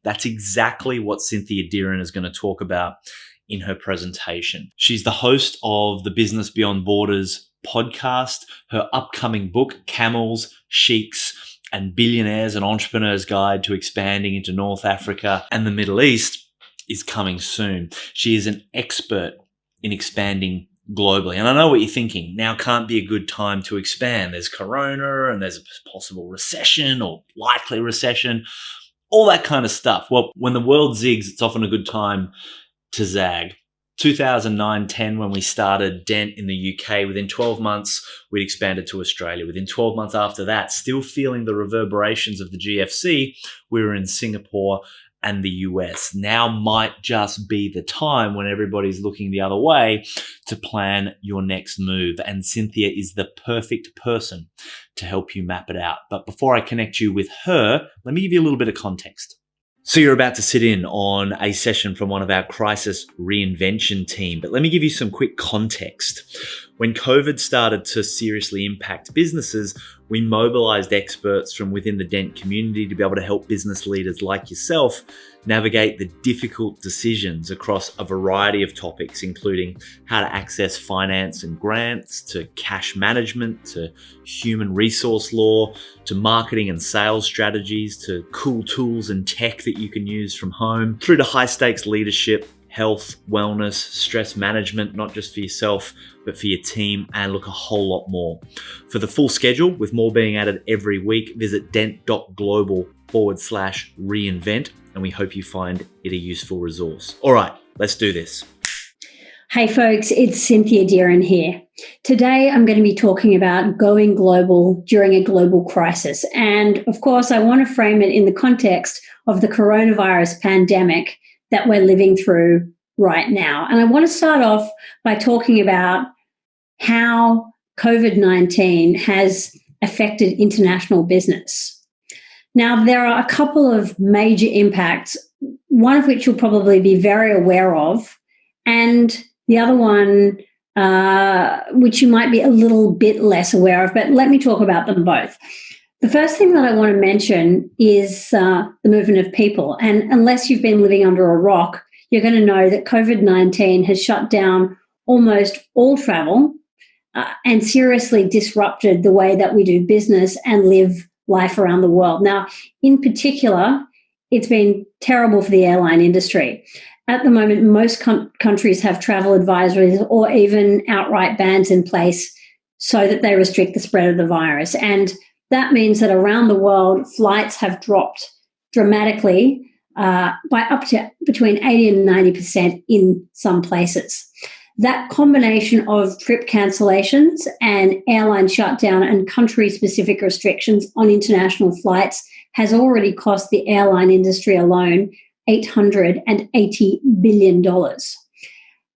That's exactly what Cynthia Deeren is going to talk about in her presentation. She's the host of the Business Beyond Borders podcast. Her upcoming book, Camels, Sheiks, and Billionaires, an Entrepreneur's Guide to Expanding into North Africa and the Middle East, is coming soon. She is an expert in expanding globally. And I know what you're thinking. Now can't be a good time to expand. There's Corona and there's a possible recession or likely recession, all that kind of stuff. Well, when the world zigs, it's often a good time to zag. 2009-10, when we started Dent in the UK, within 12 months, we'd expanded to Australia. Within 12 months after that, still feeling the reverberations of the GFC, we were in Singapore and the US. Now might just be the time when everybody's looking the other way to plan your next move. And Cynthia is the perfect person to help you map it out. But before I connect you with her, let me give you a little bit of context. So you're about to sit in on a session from one of our crisis reinvention team, but let me give you some quick context. When COVID started to seriously impact businesses, we mobilized experts from within the Dent community to be able to help business leaders like yourself navigate the difficult decisions across a variety of topics, including how to access finance and grants, to cash management, to human resource law, to marketing and sales strategies, to cool tools and tech that you can use from home, through to high stakes leadership, health, wellness, stress management, not just for yourself, but for your team, and look, a whole lot more. For the full schedule, with more being added every week, visit dent.global/reinvent, and we hope you find it a useful resource. All right, let's do this. Hey folks, it's Cynthia Deeren here. Today I'm going to be talking about going global during a global crisis. And of course, I want to frame it in the context of the coronavirus pandemic that we're living through right now. And I want to start off by talking about how COVID-19 has affected international business. Now, there are a couple of major impacts, one of which you'll probably be very aware of, and the other one, which you might be a little bit less aware of, but let me talk about them both. The first thing that I want to mention is the movement of people. And unless you've been living under a rock, you're going to know that COVID-19 has shut down almost all travel and seriously disrupted the way that we do business and live life around the world. Now, in particular, it's been terrible for the airline industry. At the moment, most countries have travel advisories or even outright bans in place so that they restrict the spread of the virus. And that means that around the world, flights have dropped dramatically by up to between 80 and 90% in some places. That combination of trip cancellations and airline shutdown and country-specific restrictions on international flights has already cost the airline industry alone $880 billion.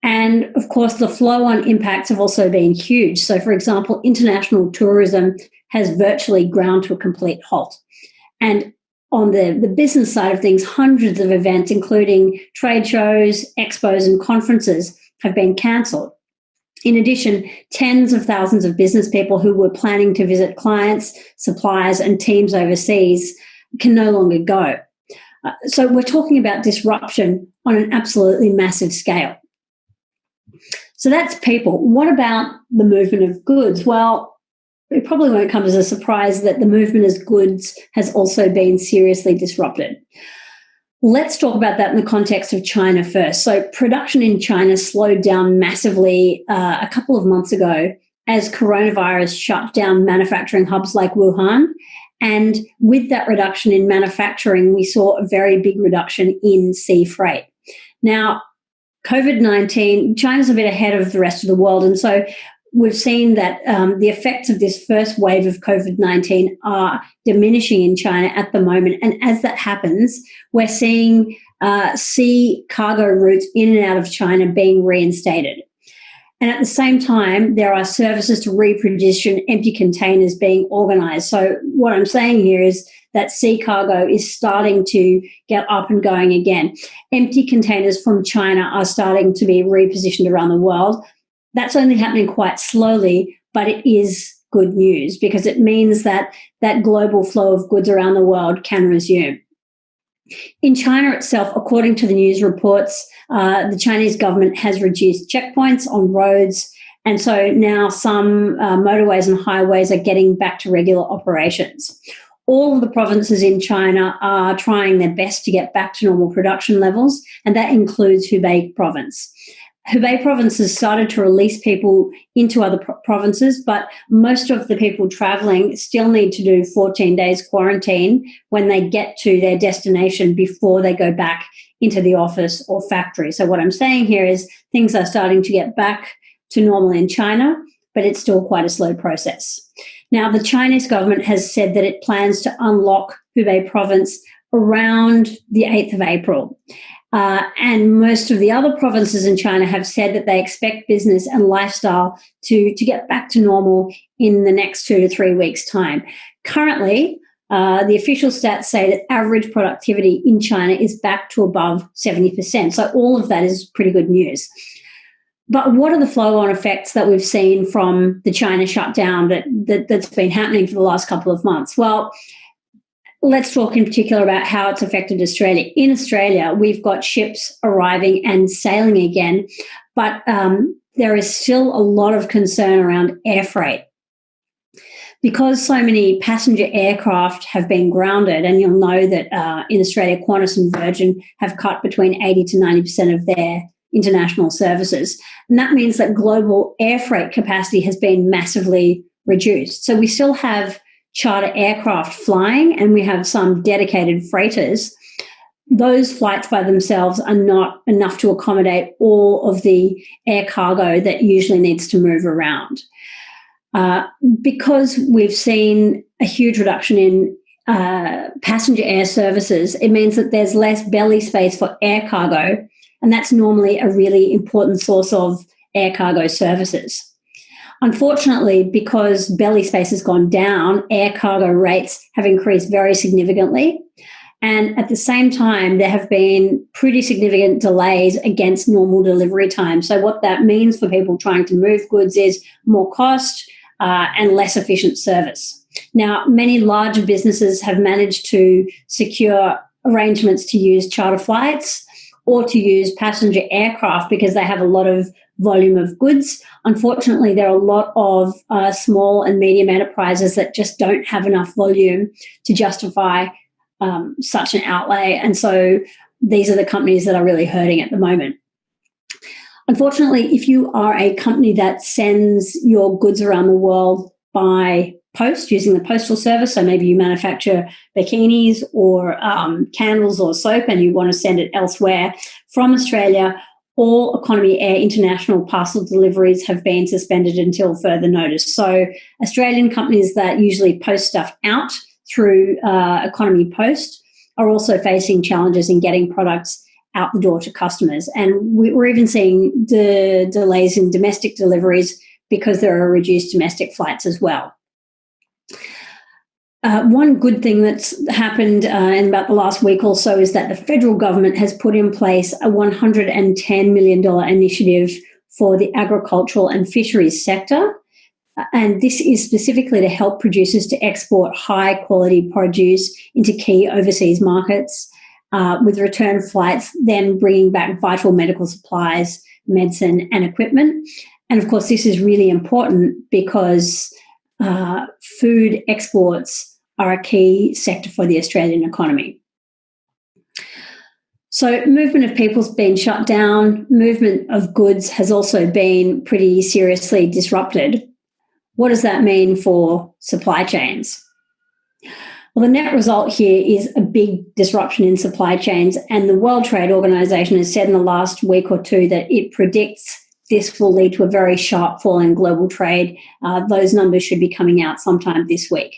And of course, the flow-on impacts have also been huge. So, for example, international tourism has virtually ground to a complete halt. And on the business side of things, hundreds of events, including trade shows, expos, and conferences, have been cancelled. In addition, tens of thousands of business people who were planning to visit clients, suppliers, and teams overseas can no longer go. So we're talking about disruption on an absolutely massive scale. So that's people. What about the movement of goods? Well, it probably won't come as a surprise that the movement of goods has also been seriously disrupted. Let's talk about that in the context of China first. So production in China slowed down massively a couple of months ago as coronavirus shut down manufacturing hubs like Wuhan. And with that reduction in manufacturing, we saw a very big reduction in sea freight. Now, COVID-19, China's a bit ahead of the rest of the world. And so we've seen that the effects of this first wave of COVID-19 are diminishing in China at the moment. And as that happens, we're seeing sea cargo routes in and out of China being reinstated. And at the same time, there are services to reposition empty containers being organized. So what I'm saying here is that sea cargo is starting to get up and going again. Empty containers from China are starting to be repositioned around the world. That's only happening quite slowly, but it is good news because it means that that global flow of goods around the world can resume. In China itself, according to the news reports, the Chinese government has reduced checkpoints on roads, and so now some motorways and highways are getting back to regular operations. All of the provinces in China are trying their best to get back to normal production levels, and that includes Hubei province. Hubei province has started to release people into other provinces, but most of the people travelling still need to do 14 days quarantine when they get to their destination before they go back into the office or factory. So what I'm saying here is things are starting to get back to normal in China, but it's still quite a slow process. Now, the Chinese government has said that it plans to unlock Hubei province around the 8th of April. And most of the other provinces in China have said that they expect business and lifestyle to get back to normal in the next 2 to 3 weeks' time. Currently, the official stats say that average productivity in China is back to above 70%. So all of that is pretty good news. But what are the flow-on effects that we've seen from the China shutdown that's been happening for the last couple of months? Well, let's talk in particular about how it's affected Australia. In Australia, we've got ships arriving and sailing again, but there is still a lot of concern around air freight. Because so many passenger aircraft have been grounded, and you'll know that in Australia, Qantas and Virgin have cut between 80 to 90% of their international services. And that means that global air freight capacity has been massively reduced. So we still have charter aircraft flying, and we have some dedicated freighters. Those flights by themselves are not enough to accommodate all of the air cargo that usually needs to move around. Because we've seen a huge reduction in passenger air services, it means that there's less belly space for air cargo, and that's normally a really important source of air cargo services. Unfortunately, because belly space has gone down, air cargo rates have increased very significantly. And at the same time, there have been pretty significant delays against normal delivery time. So what that means for people trying to move goods is more cost and less efficient service. Now, many larger businesses have managed to secure arrangements to use charter flights or to use passenger aircraft because they have a lot of volume of goods. Unfortunately, there are a lot of small and medium enterprises that just don't have enough volume to justify such an outlay. And so these are the companies that are really hurting at the moment. Unfortunately, if you are a company that sends your goods around the world by post using the postal service, so maybe you manufacture bikinis or candles or soap and you want to send it elsewhere from Australia, all Economy Air international parcel deliveries have been suspended until further notice. So Australian companies that usually post stuff out through Economy Post are also facing challenges in getting products out the door to customers. And we're even seeing the delays in domestic deliveries because there are reduced domestic flights as well. One good thing that's happened in about the last week or so is that the federal government has put in place a $110 million initiative for the agricultural and fisheries sector. And this is specifically to help producers to export high-quality produce into key overseas markets, with return flights then bringing back vital medical supplies, medicine and equipment. And, of course, this is really important because food exports are a key sector for the Australian economy. So movement of people's been shut down. Movement of goods has also been pretty seriously disrupted. What does that mean for supply chains? Well, the net result here is a big disruption in supply chains, and the World Trade Organization has said in the last week or two that it predicts this will lead to a very sharp fall in global trade. Those numbers should be coming out sometime this week.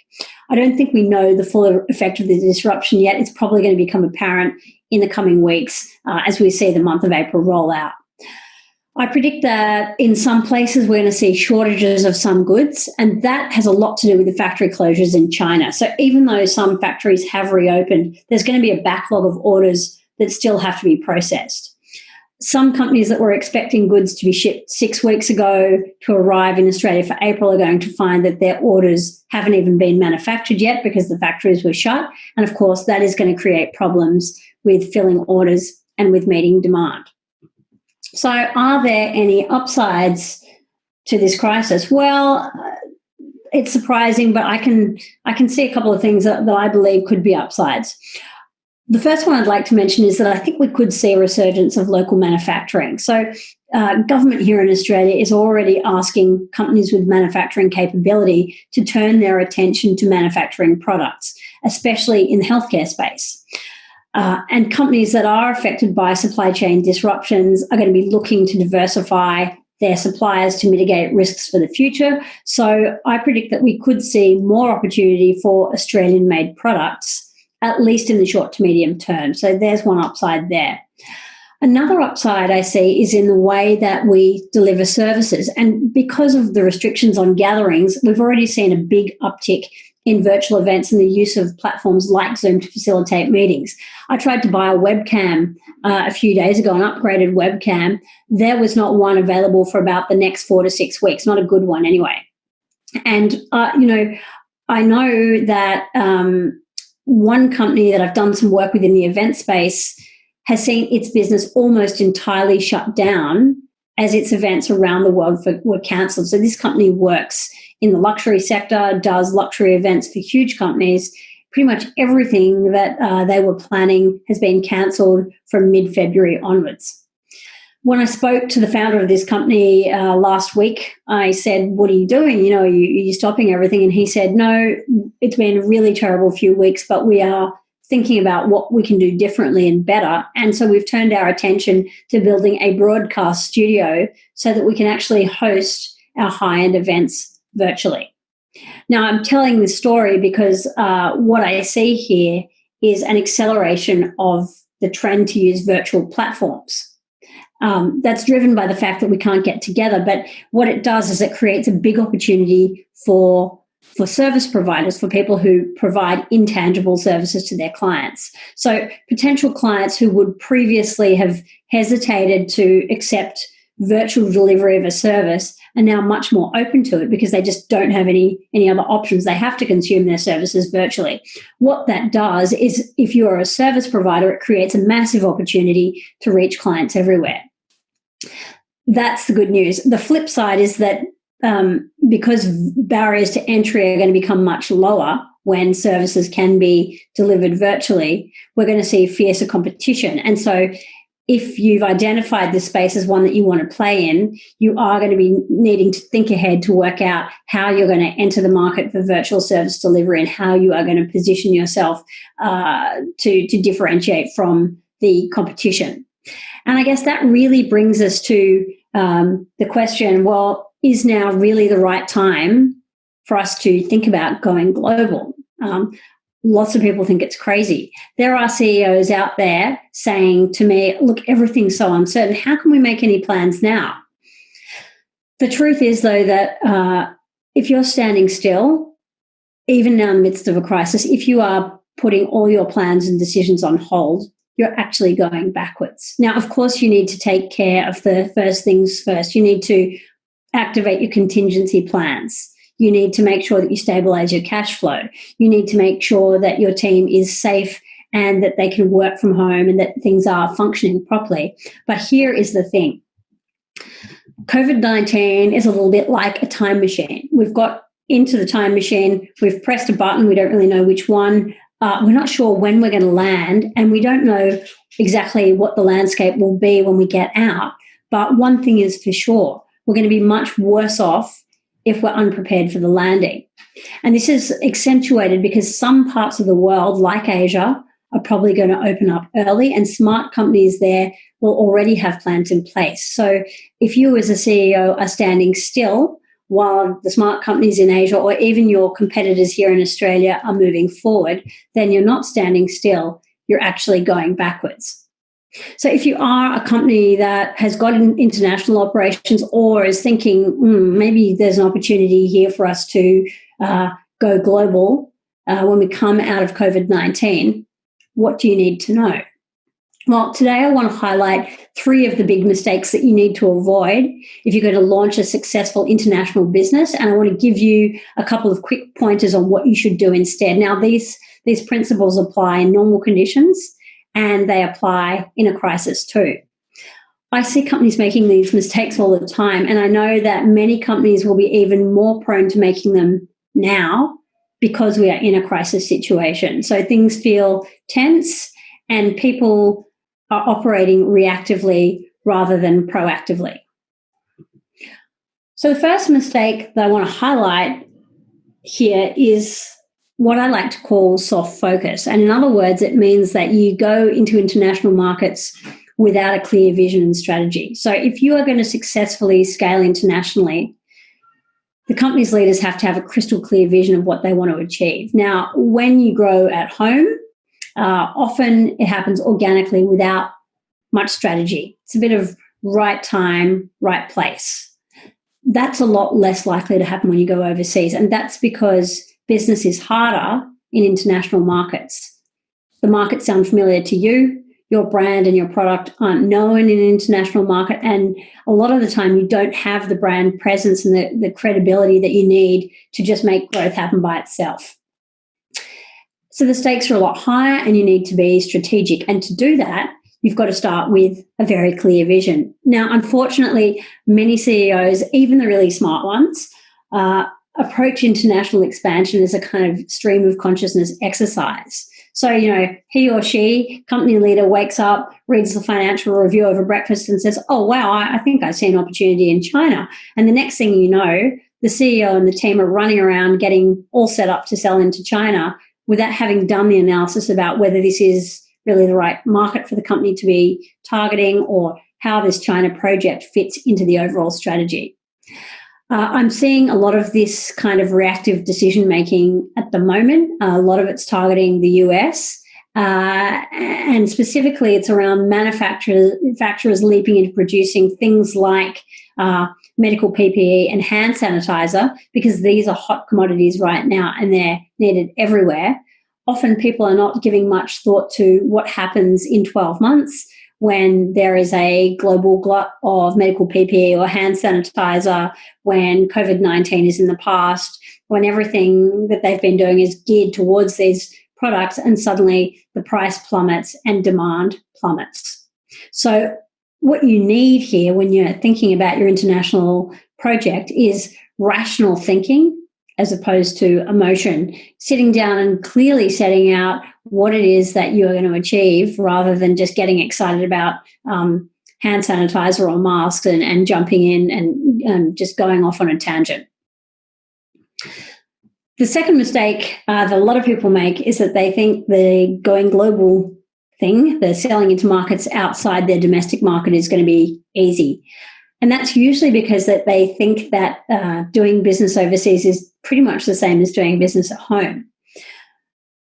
I don't think we know the full effect of the disruption yet. It's probably going to become apparent in the coming weeks as we see the month of April roll out. I predict that in some places we're going to see shortages of some goods, and that has a lot to do with the factory closures in China. So even though some factories have reopened, there's going to be a backlog of orders that still have to be processed. Some companies that were expecting goods to be shipped 6 weeks ago to arrive in Australia for April are going to find that their orders haven't even been manufactured yet because the factories were shut. And of course, that is going to create problems with filling orders and with meeting demand. So are there any upsides to this crisis? Well, it's surprising, but I can see a couple of things that I believe could be upsides. The first one I'd like to mention is that I think we could see a resurgence of local manufacturing. So government here in Australia is already asking companies with manufacturing capability to turn their attention to manufacturing products, especially in the healthcare space. And companies that are affected by supply chain disruptions are going to be looking to diversify their suppliers to mitigate risks for the future. So I predict that we could see more opportunity for Australian-made products, at least in the short to medium term. So there's one upside there. Another upside I see is in the way that we deliver services. And because of the restrictions on gatherings, we've already seen a big uptick in virtual events and the use of platforms like Zoom to facilitate meetings. I tried to buy a webcam a few days ago, an upgraded webcam. There was not one available for about the next 4 to 6 weeks, not a good one anyway. And, I know that one company that I've done some work with in the event space has seen its business almost entirely shut down as its events around the world were cancelled. So this company works in the luxury sector, does luxury events for huge companies. Pretty much everything that they were planning has been cancelled from mid-February onwards. When I spoke to the founder of this company last week, I said, "What are you doing? Are you stopping everything?" And he said, "No, it's been a really terrible few weeks, but we are thinking about what we can do differently and better. And so we've turned our attention to building a broadcast studio so that we can actually host our high-end events virtually." Now, I'm telling this story because what I see here is an acceleration of the trend to use virtual platforms. That's driven by the fact that we can't get together. But what it does is it creates a big opportunity for service providers, for people who provide intangible services to their clients. So potential clients who would previously have hesitated to accept virtual delivery of a service are now much more open to it because they just don't have any other options. They have to consume their services virtually. What that does is, if you are a service provider, it creates a massive opportunity to reach clients everywhere. That's the good news. The flip side is that because barriers to entry are going to become much lower when services can be delivered virtually, we're going to see fiercer competition. And so if you've identified this space as one that you want to play in, you are going to be needing to think ahead to work out how you're going to enter the market for virtual service delivery and how you are going to position yourself to differentiate from the competition. And I guess that really brings us to the question, well, is now really the right time for us to think about going global? Lots of people think it's crazy. There are CEOs out there saying to me, look, everything's so uncertain. How can we make any plans now? The truth is, though, that if you're standing still, even now in the midst of a crisis, if you are putting all your plans and decisions on hold, you're actually going backwards. Now, of course, you need to take care of the first things first. You need to activate your contingency plans. You need to make sure that you stabilize your cash flow. You need to make sure that your team is safe and that they can work from home and that things are functioning properly. But here is the thing. COVID-19 is a little bit like a time machine. We've got into the time machine. We've pressed a button. We don't really know which one. We're not sure when we're going to land, and we don't know exactly what the landscape will be when we get out. But one thing is for sure, we're going to be much worse off if we're unprepared for the landing. And this is accentuated because some parts of the world, like Asia, are probably going to open up early, and smart companies there will already have plans in place. So if you as a CEO are standing still while the smart companies in Asia or even your competitors here in Australia are moving forward, then you're not standing still, you're actually going backwards. So if you are a company that has got international operations or is thinking, maybe there's an opportunity here for us to go global when we come out of COVID-19, what do you need to know? Well, today I want to highlight 3 of the big mistakes that you need to avoid if you're going to launch a successful international business. And I want to give you a couple of quick pointers on what you should do instead. Now, these principles apply in normal conditions and they apply in a crisis too. I see companies making these mistakes all the time, and I know that many companies will be even more prone to making them now because we are in a crisis situation. So things feel tense and people are operating reactively rather than proactively. So the first mistake that I want to highlight here is what I like to call soft focus. And in other words, it means that you go into international markets without a clear vision and strategy. So if you are going to successfully scale internationally, the company's leaders have to have a crystal clear vision of what they want to achieve. Now, when you grow at home, often it happens organically without much strategy. It's a bit of right time, right place. That's a lot less likely to happen when you go overseas. And that's because business is harder in international markets. The markets sound familiar to you. Your brand and your product aren't known in an international market. And a lot of the time you don't have the brand presence and the credibility that you need to just make growth happen by itself. So the stakes are a lot higher and you need to be strategic. And to do that, you've got to start with a very clear vision. Now, unfortunately, many CEOs, even the really smart ones, approach international expansion as a kind of stream of consciousness exercise. So, he or she, company leader, wakes up, reads the financial review over breakfast and says, oh, wow, I think I see an opportunity in China. And the next thing you know, the CEO and the team are running around getting all set up to sell into China without having done the analysis about whether this is really the right market for the company to be targeting or how this China project fits into the overall strategy. I'm seeing a lot of this kind of reactive decision-making at the moment. A lot of it's targeting the US, and specifically it's around manufacturers leaping into producing things like medical PPE and hand sanitizer, because these are hot commodities right now and they're needed everywhere. Often people are not giving much thought to what happens in 12 months when there is a global glut of medical PPE or hand sanitizer, when COVID-19 is in the past, when everything that they've been doing is geared towards these products and suddenly the price plummets and demand plummets. So what you need here when you're thinking about your international project is rational thinking as opposed to emotion, sitting down and clearly setting out what it is that you're going to achieve rather than just getting excited about hand sanitizer or masks and jumping in and just going off on a tangent. The second mistake that a lot of people make is that they think the going global thing, the selling into markets outside their domestic market, is going to be easy. And that's usually because that they think that doing business overseas is pretty much the same as doing business at home.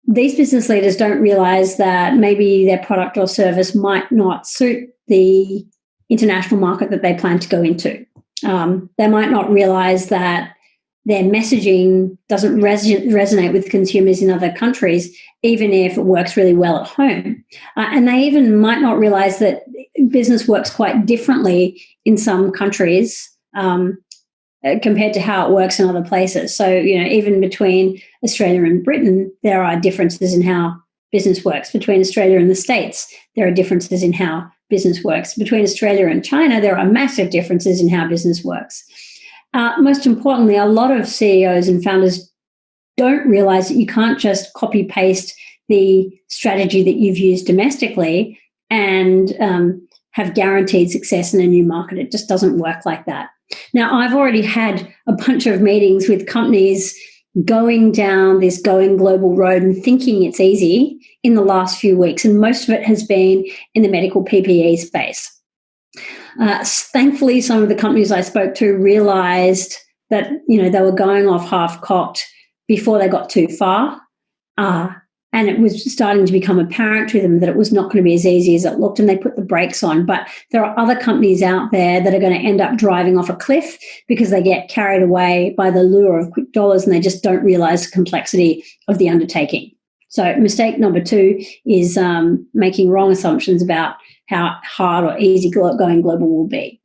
These business leaders don't realize that maybe their product or service might not suit the international market that they plan to go into. They might not realize that their messaging doesn't resonate with consumers in other countries, even if it works really well at home. And they even might not realize that business works quite differently in some countries compared to how it works in other places. So, even between Australia and Britain, there are differences in how business works. Between Australia and the States, there are differences in how business works. Between Australia and China, there are massive differences in how business works. Most importantly, a lot of CEOs and founders don't realize that you can't just copy paste the strategy that you've used domestically and have guaranteed success in a new market. It just doesn't work like that. Now, I've already had a bunch of meetings with companies going down this going global road and thinking it's easy in the last few weeks, and most of it has been in the medical PPE space. Thankfully, some of the companies I spoke to realized that they were going off half-cocked before they got too far, and it was starting to become apparent to them that it was not going to be as easy as it looked, and they put the brakes on. But there are other companies out there that are going to end up driving off a cliff because they get carried away by the lure of quick dollars and they just don't realize the complexity of the undertaking. So mistake number 2 is making wrong assumptions about how hard or easy going global will be.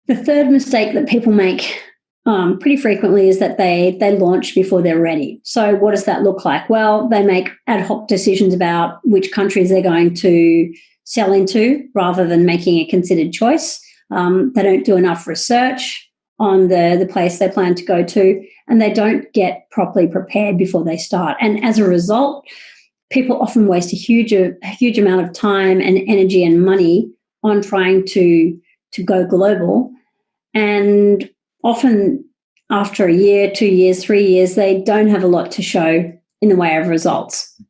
The third mistake that people make pretty frequently is that they launch before they're ready. So what does that look like? Well, they make ad hoc decisions about which countries they're going to sell into rather than making a considered choice. They don't do enough research on the place they plan to go to, and they don't get properly prepared before they start. And as a result, people often waste a huge amount of time and energy and money on trying to go global. And often after a year, 2 years, 3 years, they don't have a lot to show in the way of results.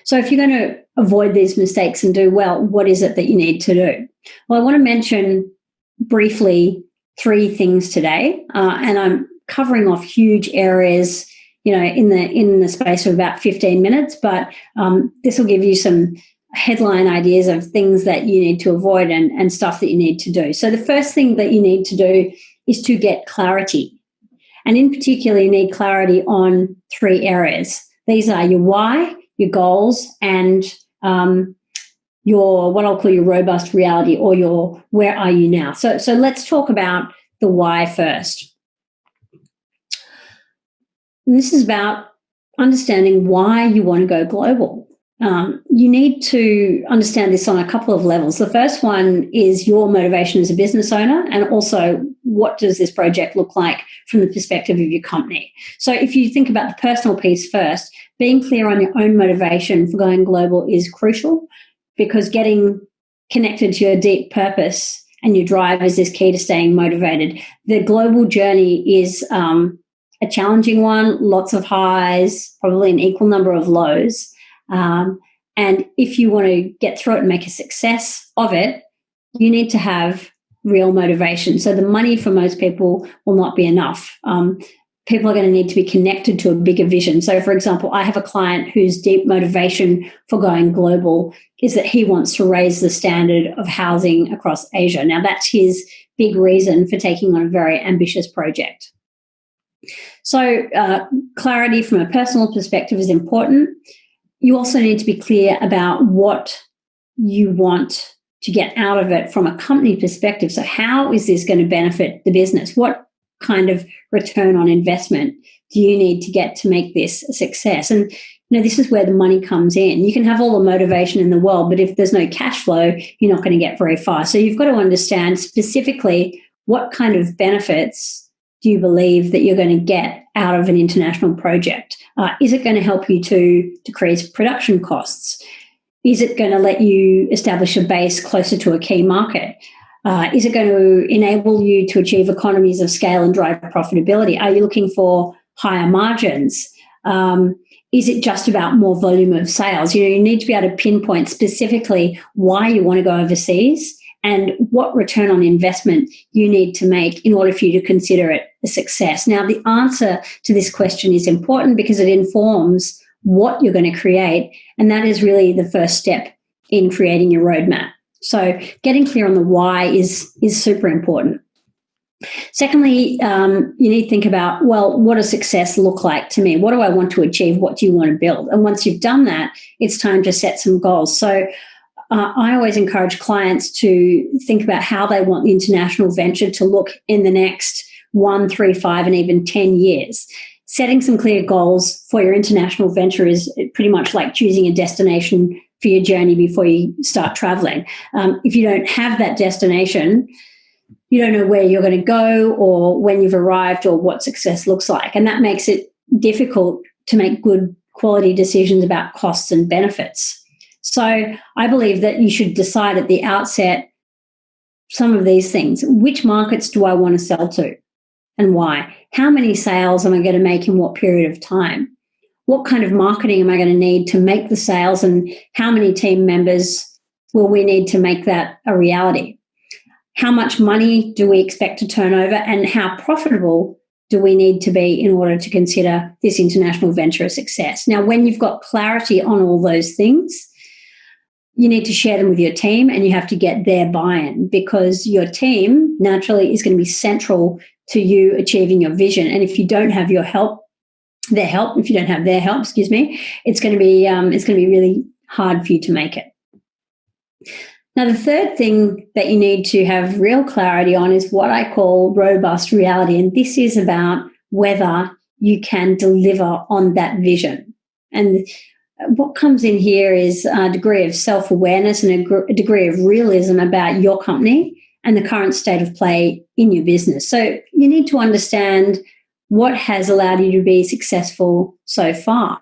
So if you're going to avoid these mistakes and do well, what is it that you need to do? Well, I want to mention briefly 3 things today, and I'm covering off huge areas, in the space of about 15 minutes, but this will give you some headline ideas of things that you need to avoid and stuff that you need to do. So the first thing that you need to do is to get clarity. And in particular, you need clarity on 3 areas. These are your why, your goals, and your, what I'll call your robust reality, or your where are you now. So let's talk about the why first. And this is about understanding why you want to go global. You need to understand this on a couple of levels. The first one is your motivation as a business owner, and also what does this project look like from the perspective of your company. So if you think about the personal piece first, being clear on your own motivation for going global is crucial, because getting connected to your deep purpose and your drive is key to staying motivated. The global journey is a challenging one, lots of highs, probably an equal number of lows. And if you want to get through it and make a success of it, you need to have real motivation. So the money for most people will not be enough. People are going to need to be connected to a bigger vision. So, for example, I have a client whose deep motivation for going global is that he wants to raise the standard of housing across Asia. Now, that's his big reason for taking on a very ambitious project. So clarity from a personal perspective is important. You also need to be clear about what you want to get out of it from a company perspective. So how is this going to benefit the business? What kind of return on investment do you need to get to make this a success? And this is where the money comes in. You can have all the motivation in the world, but if there's no cash flow, you're not going to get very far. So you've got to understand specifically what kind of benefits do you believe that you're going to get out of an international project? Is it going to help you to decrease production costs? Is it going to let you establish a base closer to a key market? Is it going to enable you to achieve economies of scale and drive profitability? Are you looking for higher margins? Is it just about more volume of sales? You need to be able to pinpoint specifically why you want to go overseas and what return on investment you need to make in order for you to consider it a success. Now, the answer to this question is important because it informs what you're going to create, and that is really the first step in creating your roadmap. So getting clear on the why is super important. Secondly, you need to think about, well, what does success look like to me? What do I want to achieve? What do you want to build? And once you've done that, it's time to set some goals. So I always encourage clients to think about how they want the international venture to look in the next 1, 3, 5, and even 10 years. Setting some clear goals for your international venture is pretty much like choosing a destination for your journey before you start traveling. If you don't have that destination, you don't know where you're going to go or when you've arrived or what success looks like. And that makes it difficult to make good quality decisions about costs and benefits. So I believe that you should decide at the outset some of these things. Which markets do I want to sell to and why? How many sales am I going to make in what period of time? What kind of marketing am I going to need to make the sales, and how many team members will we need to make that a reality? How much money do we expect to turn over, and how profitable do we need to be in order to consider this international venture a success? Now, when you've got clarity on all those things, you need to share them with your team, and you have to get their buy-in, because your team naturally is going to be central to you achieving your vision. And if you don't have your help, their help, if you don't have their help, excuse me, it's going to be really hard for you to make it. Now, the third thing that you need to have real clarity on is what I call robust reality. And this is about whether you can deliver on that vision. And what comes in here is a degree of self-awareness and a degree of realism about your company and the current state of play in your business. So you need to understand what has allowed you to be successful so far.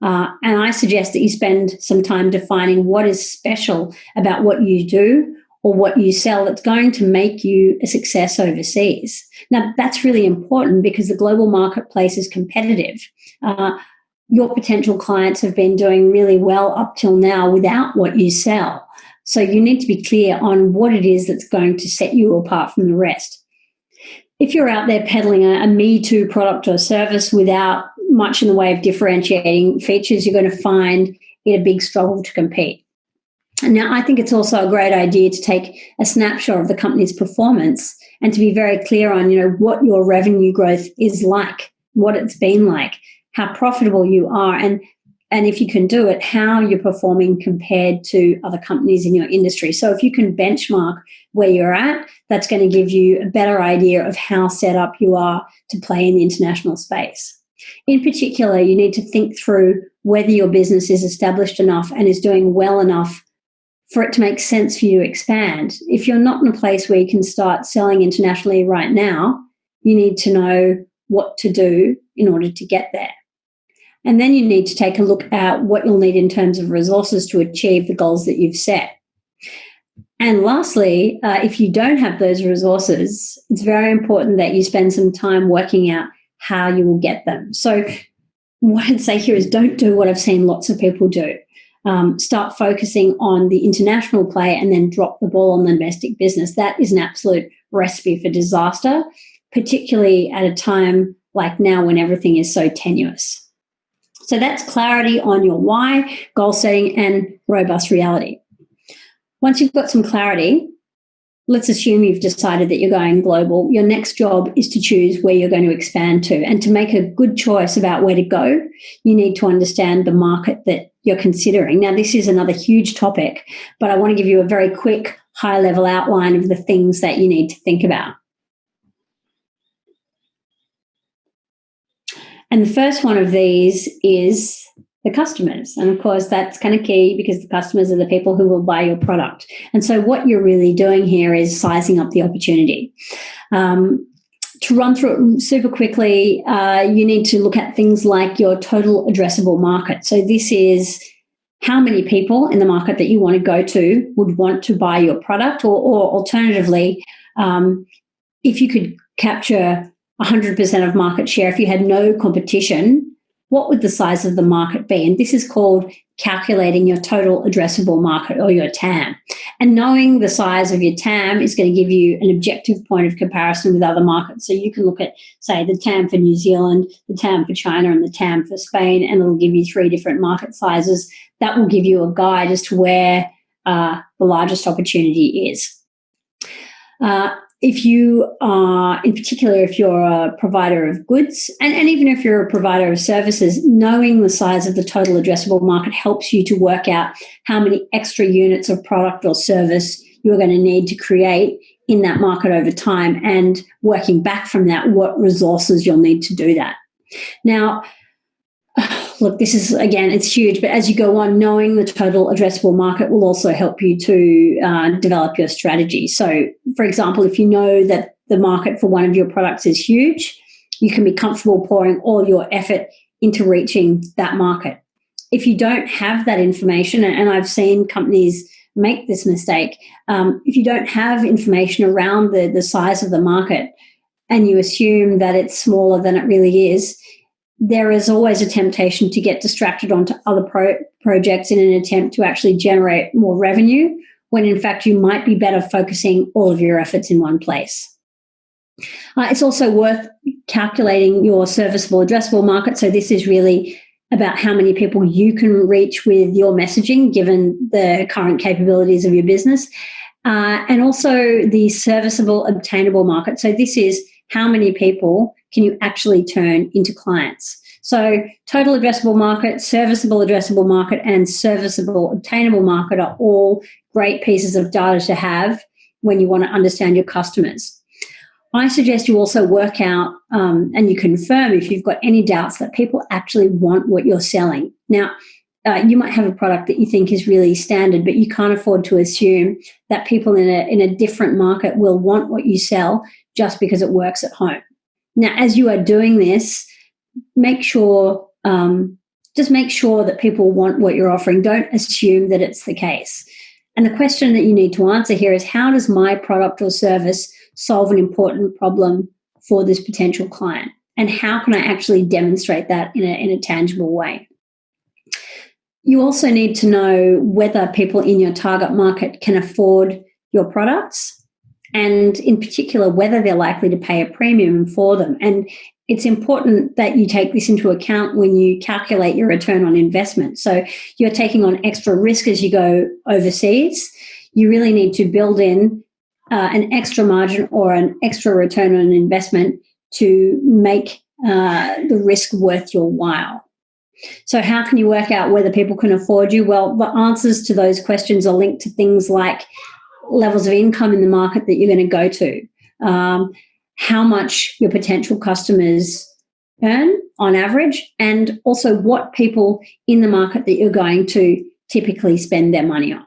And I suggest that you spend some time defining what is special about what you do or what you sell that's going to make you a success overseas. Now, that's really important because the global marketplace is competitive. Your potential clients have been doing really well up till now without what you sell. So you need to be clear on what it is that's going to set you apart from the rest. If you're out there peddling a Me Too product or service without much in the way of differentiating features, you're going to find it a big struggle to compete. And now I think it's also a great idea to take a snapshot of the company's performance and to be very clear on, what your revenue growth is like, what it's been like, how profitable you are, and if you can do it, how you're performing compared to other companies in your industry. So if you can benchmark where you're at, that's going to give you a better idea of how set up you are to play in the international space. In particular, you need to think through whether your business is established enough and is doing well enough for it to make sense for you to expand. If you're not in a place where you can start selling internationally right now, you need to know what to do in order to get there. And then you need to take a look at what you'll need in terms of resources to achieve the goals that you've set. And lastly, if you don't have those resources, it's very important that you spend some time working out how you will get them. So what I'd say here is don't do what I've seen lots of people do. Start focusing on the international play and then drop the ball on the domestic business. That is an absolute recipe for disaster, particularly at a time like now when everything is so tenuous. So that's clarity on your why, goal setting, and robust reality. Once you've got some clarity, let's assume you've decided that you're going global. Your next job is to choose where you're going to expand to. And to make a good choice about where to go, you need to understand the market that you're considering. Now, this is another huge topic, but I want to give you a very quick, high-level outline of the things that you need to think about. And the first one of these is the customers. And of course, that's kind of key because the customers are the people who will buy your product. And so what you're really doing here is sizing up the opportunity. To run through it super quickly, you need to look at things like your total addressable market. So this is how many people in the market that you want to go to would want to buy your product, or alternatively, if you could capture 100% of market share, if you had no competition, what would the size of the market be? And this is called calculating your total addressable market, or your TAM. And knowing the size of your TAM is going to give you an objective point of comparison with other markets. So you can look at, say, the TAM for New Zealand, the TAM for China, and the TAM for Spain, and it'll give you 3 different market sizes. That will give you a guide as to where the largest opportunity is. If you are, in particular, if you're a provider of goods, and even if you're a provider of services, knowing the size of the total addressable market helps you to work out how many extra units of product or service you're going to need to create in that market over time, and working back from that, what resources you'll need to do that. Now, look, this is, again, it's huge, but as you go on, knowing the total addressable market will also help you to develop your strategy. So, for example, if you know that the market for one of your products is huge, you can be comfortable pouring all your effort into reaching that market. If you don't have that information, and I've seen companies make this mistake, if you don't have information around the size of the market and you assume that it's smaller than it really is, there is always a temptation to get distracted onto other projects in an attempt to actually generate more revenue, when in fact you might be better focusing all of your efforts in one place. It's also worth calculating your serviceable addressable market. So this is really about how many people you can reach with your messaging, given the current capabilities of your business, and also the serviceable obtainable market. So this is how many people can you actually turn into clients. So total addressable market, serviceable addressable market, and serviceable obtainable market are all great pieces of data to have when you want to understand your customers. I suggest you also work out and you confirm if you've got any doubts that people actually want what you're selling. Now, you might have a product that you think is really standard, but you can't afford to assume that people in a different market will want what you sell just because it works at home. Now, as you are doing this, make sure that people want what you're offering. Don't assume that it's the case. And the question that you need to answer here is, how does my product or service solve an important problem for this potential client? And how can I actually demonstrate that in a tangible way? You also need to know whether people in your target market can afford your products, and in particular, whether they're likely to pay a premium for them. And it's important that you take this into account when you calculate your return on investment. So you're taking on extra risk as you go overseas. You really need to build in an extra margin or an extra return on investment to make the risk worth your while. So how can you work out whether people can afford you? Well, the answers to those questions are linked to things like levels of income in the market that you're going to go to, how much your potential customers earn on average, and also what people in the market that you're going to typically spend their money on.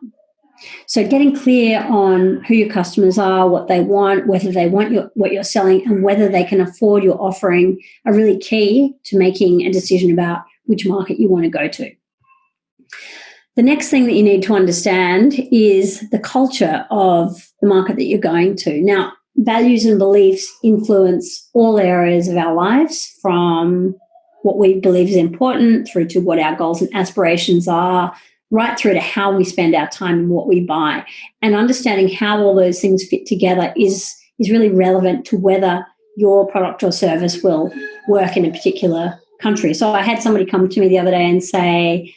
So getting clear on who your customers are, what they want, whether they want what you're selling, and whether they can afford your offering are really key to making a decision about which market you want to go to. The next thing that you need to understand is the culture of the market that you're going to. Now, values and beliefs influence all areas of our lives, from what we believe is important through to what our goals and aspirations are, right through to how we spend our time and what we buy. And understanding how all those things fit together is really relevant to whether your product or service will work in a particular country. So I had somebody come to me the other day and say,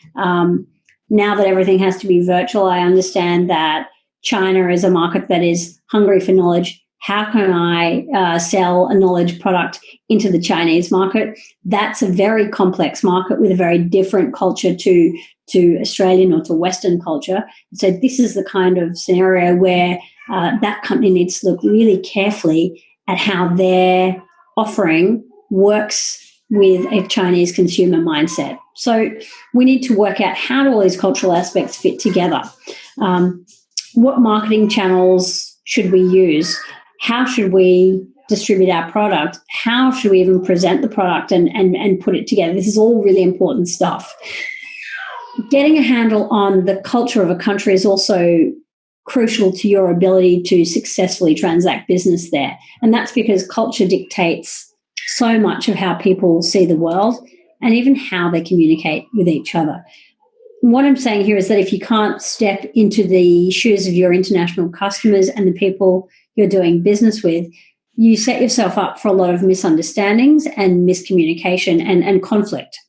now that everything has to be virtual, I understand that China is a market that is hungry for knowledge. How can I sell a knowledge product into the Chinese market? That's a very complex market with a very different culture to Australian or to Western culture. So this is the kind of scenario where that company needs to look really carefully at how their offering works with a Chinese consumer mindset. So we need to work out, how do all these cultural aspects fit together? What marketing channels should we use? How should we distribute our product? How should we even present the product and put it together? This is all really important stuff. Getting a handle on the culture of a country is also crucial to your ability to successfully transact business there. And that's because culture dictates so much of how people see the world and even how they communicate with each other. What I'm saying here is that if you can't step into the shoes of your international customers and the people you're doing business with, you set yourself up for a lot of misunderstandings and miscommunication and conflict.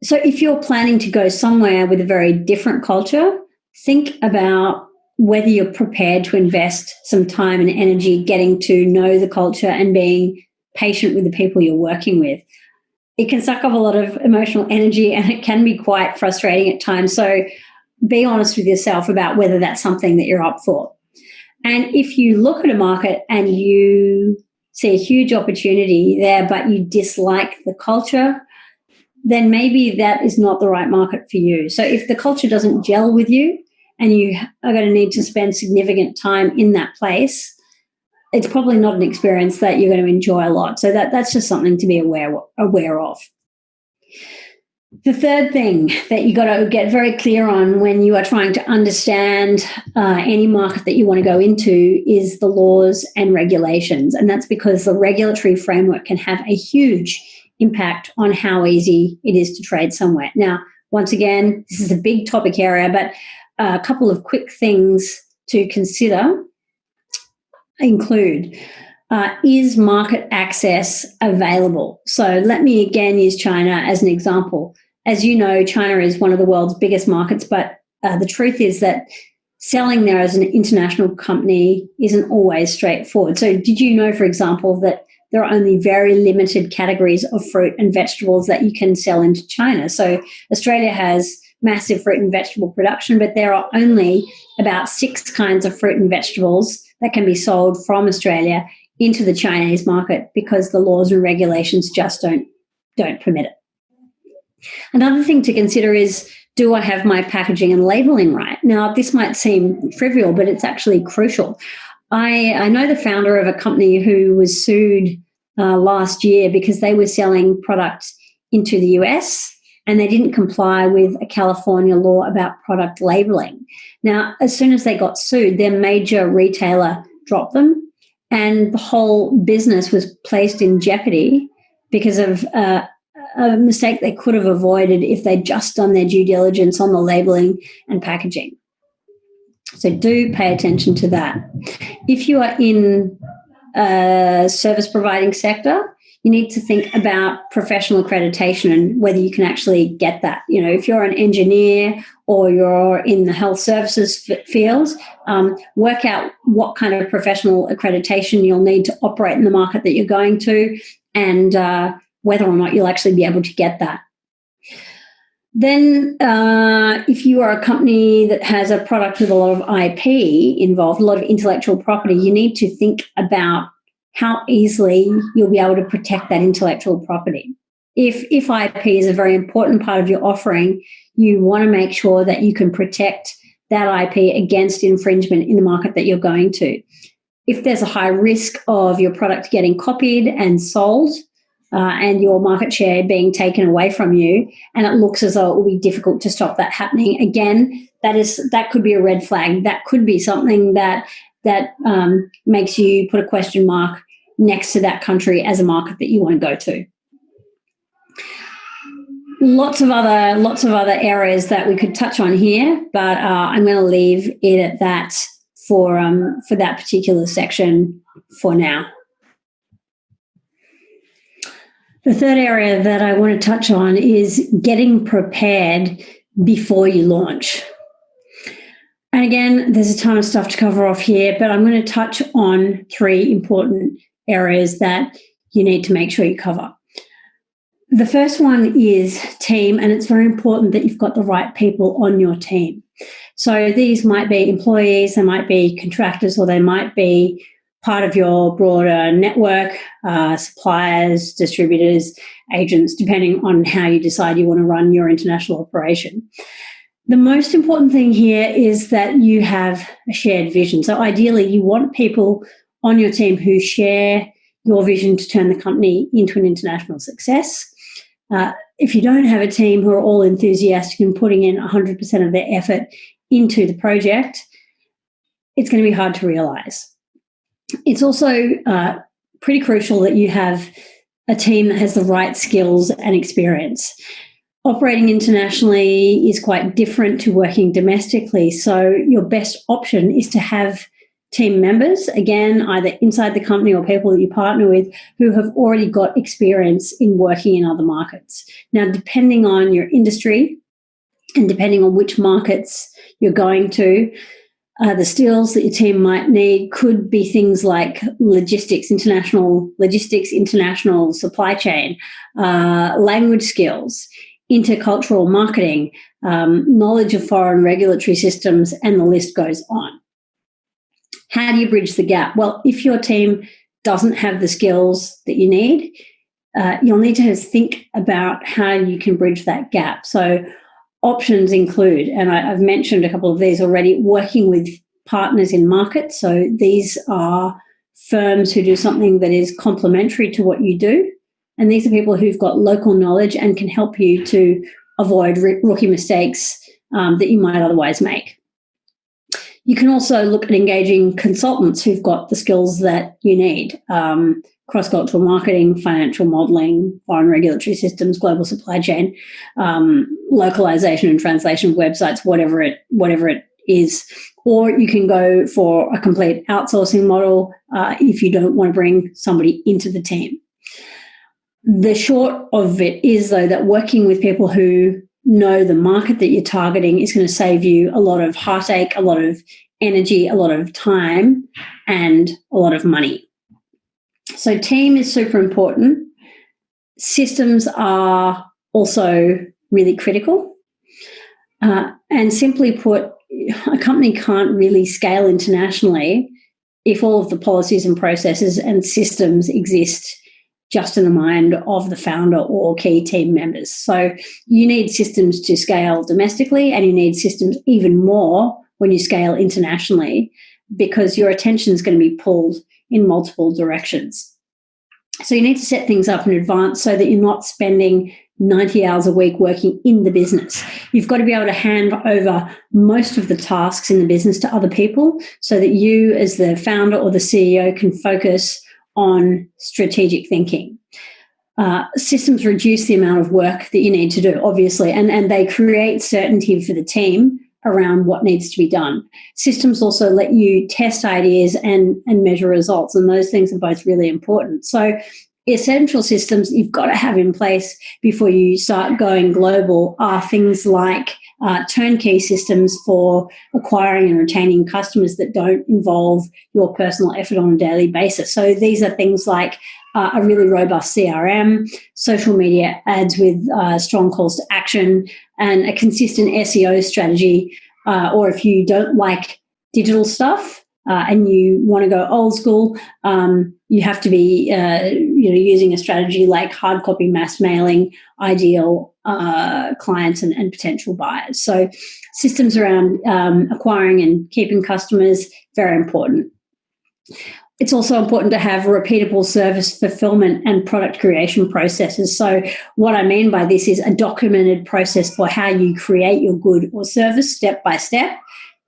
So if you're planning to go somewhere with a very different culture, think about whether you're prepared to invest some time and energy getting to know the culture and being patient with the people you're working with. It can suck up a lot of emotional energy and it can be quite frustrating at times. So be honest with yourself about whether that's something that you're up for. And if you look at a market and you see a huge opportunity there, but you dislike the culture, then maybe that is not the right market for you. So if the culture doesn't gel with you and you are going to need to spend significant time in that place, it's probably not an experience that you're going to enjoy a lot. So that's just something to be aware of. The third thing that you got to get very clear on when you are trying to understand any market that you want to go into is the laws and regulations. And that's because the regulatory framework can have a huge impact on how easy it is to trade somewhere. Now, once again, this is a big topic area, but a couple of quick things to consider include, is market access available? So let me again use China as an example. As you know, China is one of the world's biggest markets, but the truth is that selling there as an international company isn't always straightforward. So did you know, for example, that there are only very limited categories of fruit and vegetables that you can sell into China. So Australia has massive fruit and vegetable production, but there are only about 6 kinds of fruit and vegetables that can be sold from Australia into the Chinese market because the laws and regulations just don't permit it. Another thing to consider is, do I have my packaging and labeling right? Now, this might seem trivial, but it's actually crucial. I know the founder of a company who was sued last year because they were selling products into the US and they didn't comply with a California law about product labeling. Now, as soon as they got sued, their major retailer dropped them, and the whole business was placed in jeopardy because of a mistake they could have avoided if they'd just done their due diligence on the labeling and packaging. So do pay attention to that. If you are in a service providing sector, you need to think about professional accreditation and whether you can actually get that. You know, if you're an engineer or you're in the health services field, work out what kind of professional accreditation you'll need to operate in the market that you're going to, and whether or not you'll actually be able to get that. Then if you are a company that has a product with a lot of IP involved, a lot of intellectual property, you need to think about how easily you'll be able to protect that intellectual property. If IP is a very important part of your offering, you want to make sure that you can protect that IP against infringement in the market that you're going to. If there's a high risk of your product getting copied and sold, and your market share being taken away from you, and it looks as though it will be difficult to stop that happening, again, that could be a red flag. That could be something that makes you put a question mark next to that country as a market that you want to go to. Lots of other areas that we could touch on here, but I'm going to leave it at that for that particular section for now. The third area that I want to touch on is getting prepared before you launch. And again, there's a ton of stuff to cover off here, but I'm going to touch on 3 important areas that you need to make sure you cover. The first one is team, and it's very important that you've got the right people on your team. So these might be employees, they might be contractors, or they might be part of your broader network, suppliers, distributors, agents, depending on how you decide you want to run your international operation. The most important thing here is that you have a shared vision. So ideally, you want people on your team who share your vision to turn the company into an international success. If you don't have a team who are all enthusiastic and putting in 100% of their effort into the project, it's going to be hard to realize. It's also pretty crucial that you have a team that has the right skills and experience. Operating internationally is quite different to working domestically, so your best option is to have team members, again, either inside the company or people that you partner with, who have already got experience in working in other markets. Now, depending on your industry and depending on which markets you're going to, the skills that your team might need could be things like logistics, international supply chain, language skills, intercultural marketing, knowledge of foreign regulatory systems, and the list goes on. How do you bridge the gap? Well, if your team doesn't have the skills that you need, you'll need to think about how you can bridge that gap. So options include, and I've mentioned a couple of these already, working with partners in markets. So these are firms who do something that is complementary to what you do. And these are people who've got local knowledge and can help you to avoid rookie mistakes that you might otherwise make. You can also look at engaging consultants who've got the skills that you need. Cross-cultural marketing, financial modeling, foreign regulatory systems, global supply chain, localization and translation of websites, whatever it is. Or you can go for a complete outsourcing model if you don't want to bring somebody into the team. The short of it is, though, that working with people who know the market that you're targeting is going to save you a lot of heartache, a lot of energy, a lot of time, and a lot of money. So team is super important. Systems are also really critical. And simply put, a company can't really scale internationally if all of the policies and processes and systems exist just in the mind of the founder or key team members. So you need systems to scale domestically, and you need systems even more when you scale internationally, because your attention is going to be pulled in multiple directions. So you need to set things up in advance so that you're not spending 90 hours a week working in the business. You've got to be able to hand over most of the tasks in the business to other people so that you, as the founder or the CEO, can focus on strategic thinking. Systems reduce the amount of work that you need to do, obviously, and they create certainty for the team around what needs to be done. Systems also let you test ideas and measure results, and those things are both really important. So essential systems you've got to have in place before you start going global are things like turnkey systems for acquiring and retaining customers that don't involve your personal effort on a daily basis. So these are things like a really robust CRM, social media ads with strong calls to action, and a consistent SEO strategy. Or if you don't like digital stuff and you want to go old school, you have to be using a strategy like hard copy mass mailing, ideal clients and potential buyers. So systems around acquiring and keeping customers, very important. It's also important to have repeatable service fulfillment and product creation processes. So what I mean by this is a documented process for how you create your good or service step by step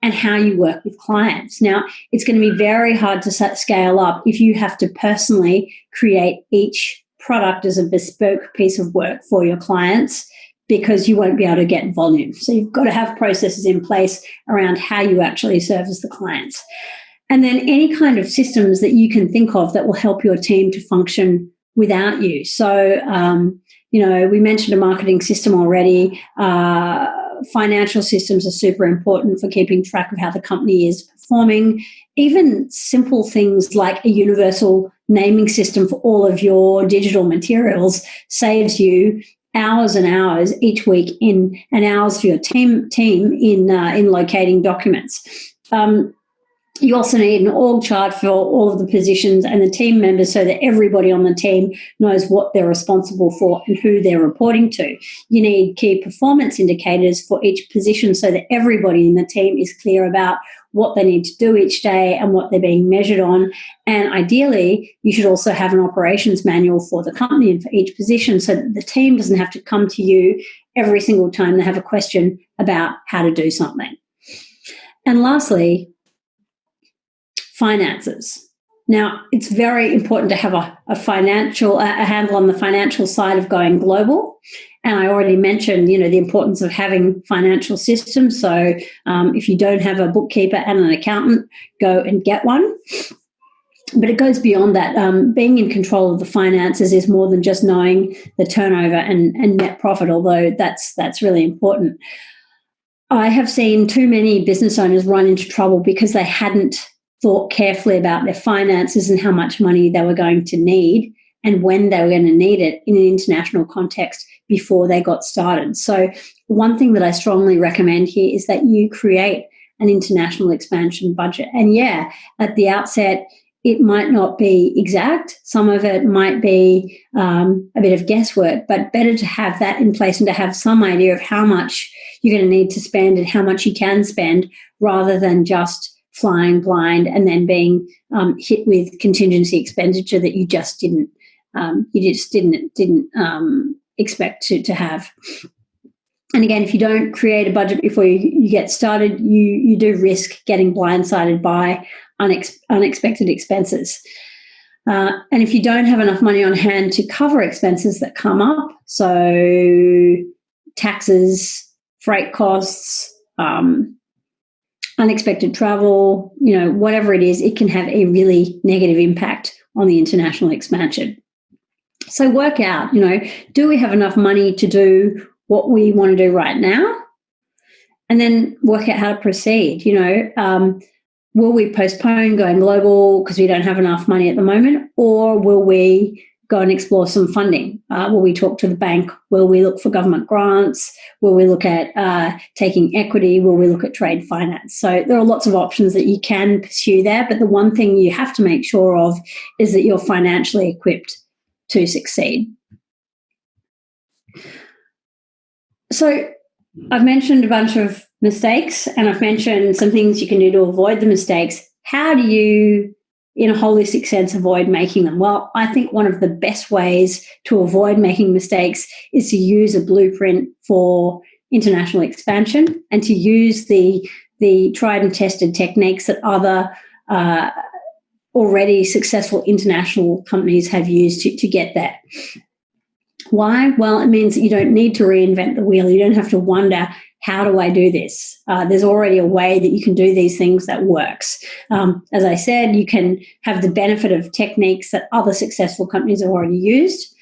and how you work with clients. Now, it's going to be very hard to scale up if you have to personally create each product as a bespoke piece of work for your clients, because you won't be able to get volume. So you've got to have processes in place around how you actually service the clients. And then any kind of systems that you can think of that will help your team to function without you. So, we mentioned a marketing system already. Financial systems are super important for keeping track of how the company is performing. Even simple things like a universal naming system for all of your digital materials saves you hours and hours each week and hours for your team in locating documents. You also need an org chart for all of the positions and the team members so that everybody on the team knows what they're responsible for and who they're reporting to. You need key performance indicators for each position so that everybody in the team is clear about what they need to do each day and what they're being measured on. And ideally, you should also have an operations manual for the company and for each position so that the team doesn't have to come to you every single time they have a question about how to do something. And lastly, finances. Now, it's very important to have a handle on the financial side of going global. And I already mentioned, the importance of having financial systems. So if you don't have a bookkeeper and an accountant, go and get one. But it goes beyond that. Being in control of the finances is more than just knowing the turnover and net profit, although that's really important. I have seen too many business owners run into trouble because they hadn't thought carefully about their finances and how much money they were going to need and when they were going to need it in an international context before they got started. So one thing that I strongly recommend here is that you create an international expansion budget. And at the outset, it might not be exact. Some of it might be a bit of guesswork, but better to have that in place and to have some idea of how much you're going to need to spend and how much you can spend, rather than just flying blind and then being hit with contingency expenditure that you just didn't expect to have. And again, if you don't create a budget before you get started, you do risk getting blindsided by unexpected expenses. And if you don't have enough money on hand to cover expenses that come up, so taxes, freight costs, unexpected travel, whatever it is, it can have a really negative impact on the international expansion. So work out, do we have enough money to do what we want to do right now? And then work out how to proceed. will we postpone going global because we don't have enough money at the moment, or will we go and explore some funding? Will we talk to the bank? Will we look for government grants? Will we look at taking equity? Will we look at trade finance? So there are lots of options that you can pursue there, but the one thing you have to make sure of is that you're financially equipped to succeed. So I've mentioned a bunch of mistakes, and I've mentioned some things you can do to avoid the mistakes. How do you, in a holistic sense, avoid making them? Well, I think one of the best ways to avoid making mistakes is to use a blueprint for international expansion and to use the tried and tested techniques that other already successful international companies have used to get there. Why? Well, it means that you don't need to reinvent the wheel. You don't have to wonder, how do I do this? There's already a way that you can do these things that works. As I said, you can have the benefit of techniques that other successful companies have already used.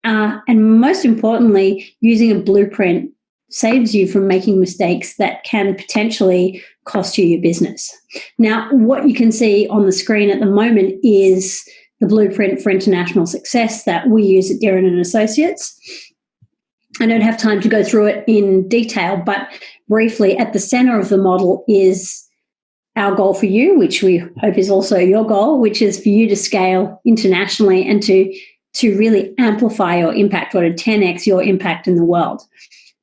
And most importantly, using a blueprint saves you from making mistakes that can potentially cost you your business. Now, what you can see on the screen at the moment is the blueprint for international success that we use at Deeren and Associates. I don't have time to go through it in detail, but briefly, at the center of the model is our goal for you, which we hope is also your goal, which is for you to scale internationally and to really amplify your impact, or to 10x your impact in the world.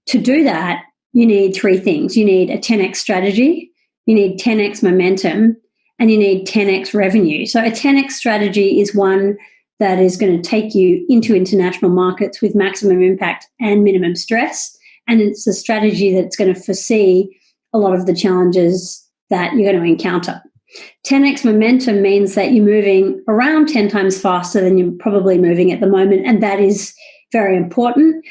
To do that, you need three things. You need a 10x strategy, you need 10x momentum, and you need 10x revenue. So a 10x strategy is one that is going to take you into international markets with maximum impact and minimum stress. And it's a strategy that's going to foresee a lot of the challenges that you're going to encounter. 10x momentum means that you're moving around 10 times faster than you're probably moving at the moment, and that is very important.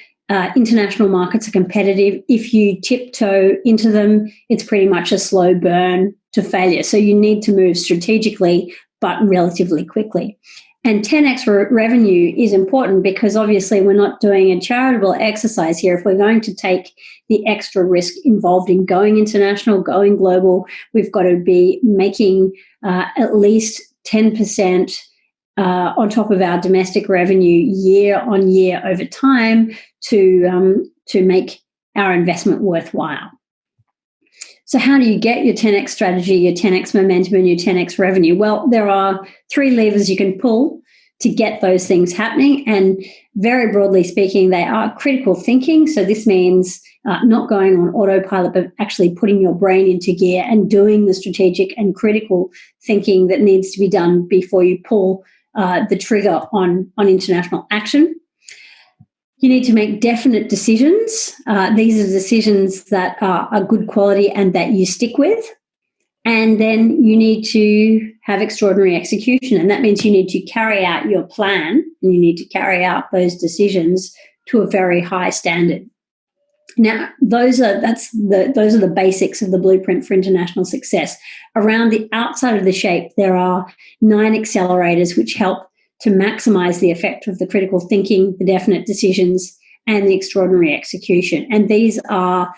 International markets are competitive. If you tiptoe into them, it's pretty much a slow burn to failure. So you need to move strategically, but relatively quickly. And 10x revenue is important because obviously we're not doing a charitable exercise here. If we're going to take the extra risk involved in going international, going global, we've got to be making at least 10% on top of our domestic revenue year on year over time to make our investment worthwhile. So how do you get your 10x strategy, your 10x momentum, and your 10x revenue? Well, there are three levers you can pull to get those things happening. And very broadly speaking, they are critical thinking. So this means not going on autopilot, but actually putting your brain into gear and doing the strategic and critical thinking that needs to be done before you pull the trigger on international action. You need to make definite decisions. These are decisions that are good quality and that you stick with. And then you need to have extraordinary execution. And that means you need to carry out your plan and you need to carry out those decisions to a very high standard. Now, those are the basics of the blueprint for international success. Around the outside of the shape, there are 9 accelerators which help to maximize the effect of the critical thinking, the definite decisions, and the extraordinary execution. And these are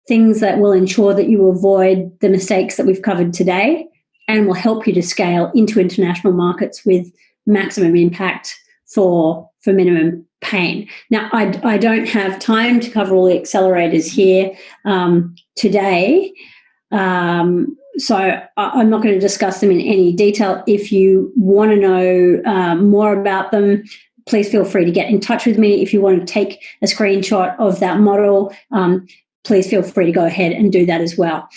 things that will ensure that you avoid the mistakes that we've covered today and will help you to scale into international markets with maximum impact for minimum pain. Now, I don't have time to cover all the accelerators here today. So I'm not going to discuss them in any detail. If you want to know more about them, please feel free to get in touch with me. If you want to take a screenshot of that model, please feel free to go ahead and do that as well.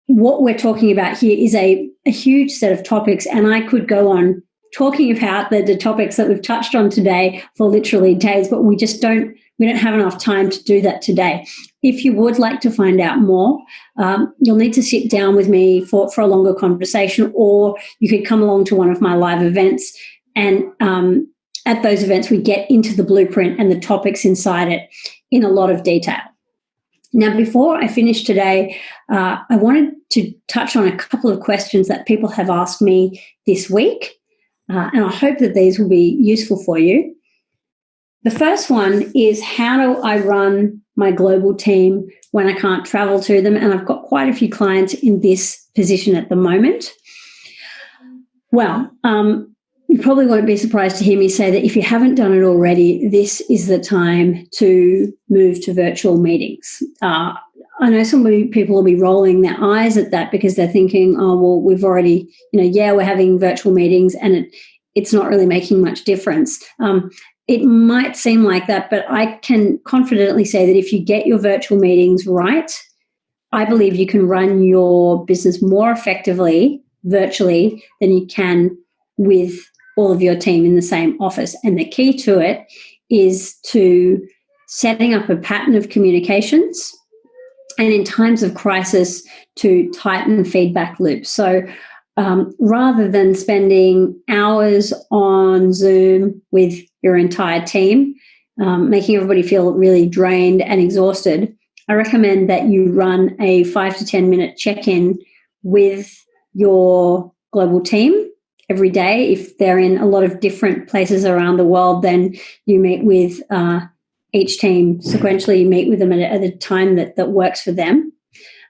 What we're talking about here is a huge set of topics, and I could go on talking about the topics that we've touched on today for literally days, but we don't have enough time to do that today. If you would like to find out more, you'll need to sit down with me for a longer conversation, or you could come along to one of my live events. And at those events, we get into the blueprint and the topics inside it in a lot of detail. Now, before I finish today, I wanted to touch on a couple of questions that people have asked me this week, and I hope that these will be useful for you. The first one is, how do I run my global team when I can't travel to them? And I've got quite a few clients in this position at the moment? Well, you probably won't be surprised to hear me say that if you haven't done it already, this is the time to move to virtual meetings. I know some people will be rolling their eyes at that because they're thinking, oh, well, we've already, we're having virtual meetings and it's not really making much difference. It might seem like that, but I can confidently say that if you get your virtual meetings right, I believe you can run your business more effectively virtually than you can with all of your team in the same office. And the key to it is to setting up a pattern of communications and in times of crisis to tighten feedback loops. So rather than spending hours on Zoom with your entire team, making everybody feel really drained and exhausted, I recommend that you run a 5 to 10 minute check-in with your global team every day. If they're in a lot of different places around the world, then you meet with each team sequentially. You meet with them at a time that works for them.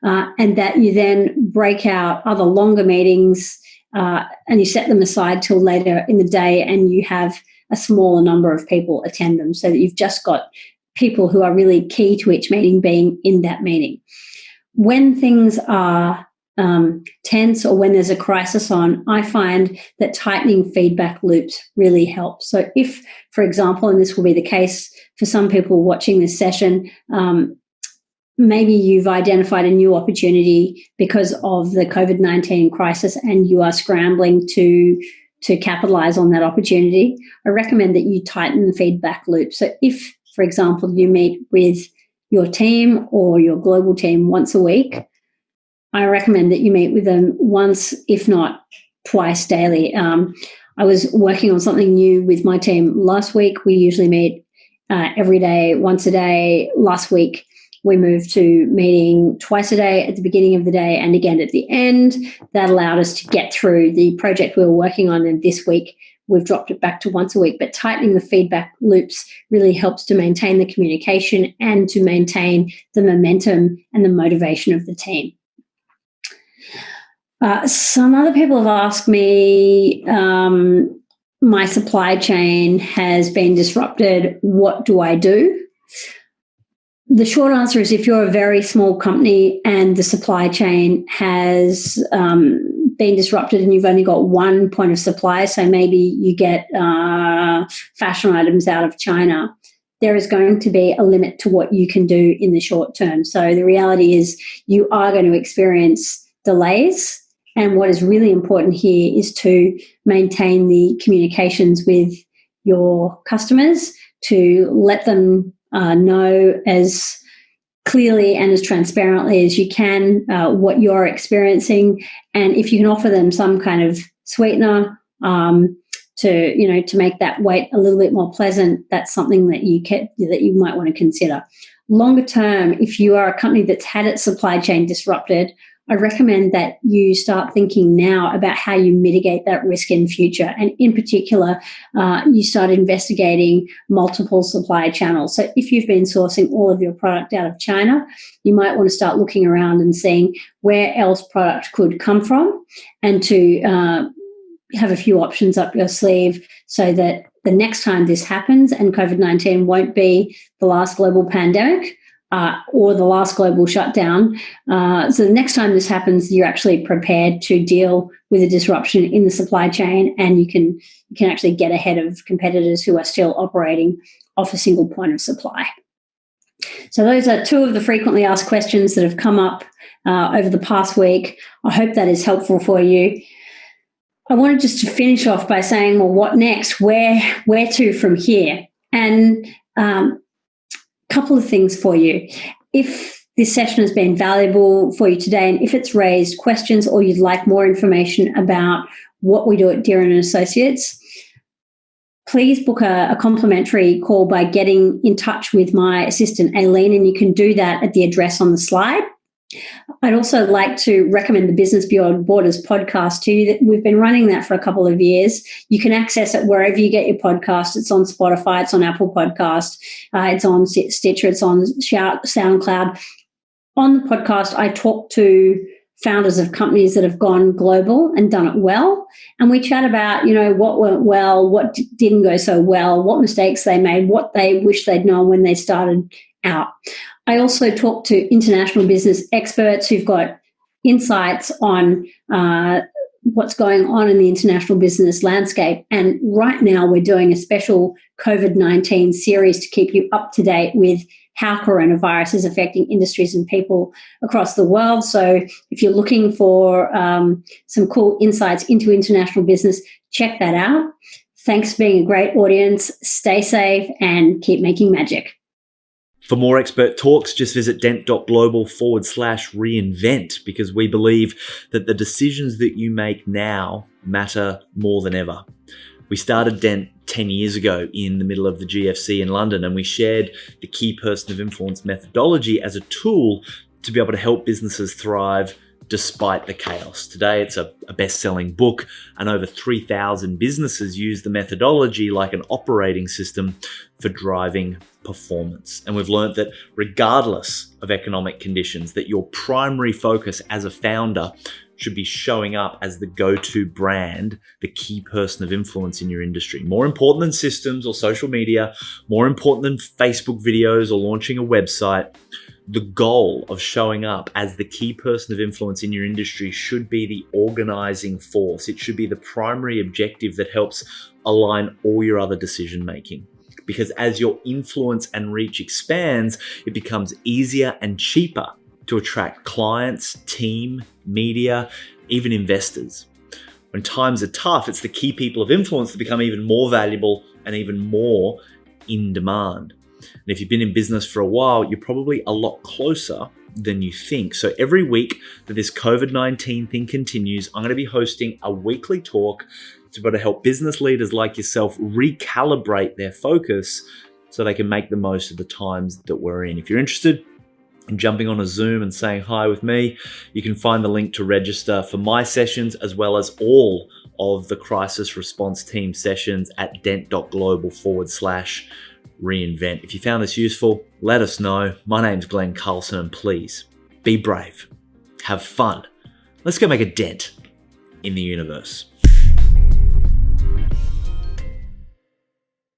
And that you then break out other longer meetings and you set them aside till later in the day and you have a smaller number of people attend them so that you've just got people who are really key to each meeting being in that meeting. When things are tense or when there's a crisis on, I find that tightening feedback loops really help. So if, for example, and this will be the case for some people watching this session, maybe you've identified a new opportunity because of the COVID-19 crisis and you are scrambling to capitalize on that opportunity, I recommend that you tighten the feedback loop. So if, for example, you meet with your team or your global team once a week, I recommend that you meet with them once, if not twice daily. I was working on something new with my team last week. We usually meet every day, once a day. Last week, we moved to meeting twice a day at the beginning of the day and again at the end. That allowed us to get through the project we were working on. And this week, we've dropped it back to once a week. But tightening the feedback loops really helps to maintain the communication and to maintain the momentum and the motivation of the team. Some other people have asked me, my supply chain has been disrupted. What do I do? The short answer is if you're a very small company and the supply chain has been disrupted and you've only got one point of supply, so maybe you get fashion items out of China, there is going to be a limit to what you can do in the short term. So the reality is you are going to experience delays. And what is really important here is to maintain the communications with your customers, to let them know as clearly and as transparently as you can what you're experiencing. And if you can offer them some kind of sweetener to make that wait a little bit more pleasant, that's something that you might want to consider. Longer term, if you are a company that's had its supply chain disrupted, I recommend that you start thinking now about how you mitigate that risk in future. And in particular, you start investigating multiple supply channels. So if you've been sourcing all of your product out of China, you might want to start looking around and seeing where else product could come from and to have a few options up your sleeve so that the next time this happens, and COVID-19 won't be the last global pandemic, or the last global shutdown. So the next time this happens, you're actually prepared to deal with a disruption in the supply chain, and you can actually get ahead of competitors who are still operating off a single point of supply. So those are two of the frequently asked questions that have come up over the past week. I hope that is helpful for you. I wanted just to finish off by saying, well, what next? Where to from here? And couple of things for you. If this session has been valuable for you today, and if it's raised questions or you'd like more information about what we do at Deere & Associates, please book a complimentary call by getting in touch with my assistant, Aileen, and you can do that at the address on the slide. I'd also like to recommend the Business Beyond Borders podcast to you. That we've been running that for a couple of years. You can access it wherever you get your podcast. It's on Spotify, it's on Apple Podcast, it's on Stitcher, it's on SoundCloud. On the podcast, I talk to founders of companies that have gone global and done it well. And we chat about, what went well, what didn't go so well, what mistakes they made, what they wish they'd known when they started out. I also talk to international business experts who've got insights on what's going on in the international business landscape. And right now we're doing a special COVID-19 series to keep you up to date with how coronavirus is affecting industries and people across the world. So if you're looking for some cool insights into international business, check that out. Thanks for being a great audience. Stay safe and keep making magic. For more expert talks, just visit dent.global/reinvent, because we believe that the decisions that you make now matter more than ever. We started Dent 10 years ago in the middle of the GFC in London, and we shared the key person of influence methodology as a tool to be able to help businesses thrive despite the chaos. Today, it's a best-selling book, and over 3,000 businesses use the methodology like an operating system for driving performance. And we've learned that regardless of economic conditions, that your primary focus as a founder should be showing up as the go-to brand, the key person of influence in your industry. More important than systems or social media, more important than Facebook videos or launching a website, the goal of showing up as the key person of influence in your industry should be the organizing force. It should be the primary objective that helps align all your other decision making. Because as your influence and reach expands, it becomes easier and cheaper to attract clients, team, media, even investors. When times are tough, it's the key people of influence that become even more valuable and even more in demand. And if you've been in business for a while, you're probably a lot closer than you think. So every week that this COVID-19 thing continues, I'm going to be hosting a weekly talk to be able to help business leaders like yourself recalibrate their focus so they can make the most of the times that we're in. If you're interested in jumping on a Zoom and saying hi with me, you can find the link to register for my sessions as well as all of the crisis response team sessions at dent.global/reinvent. If you found this useful, let us know. My name's Glenn Carlson, and please be brave, have fun. Let's go make a dent in the universe.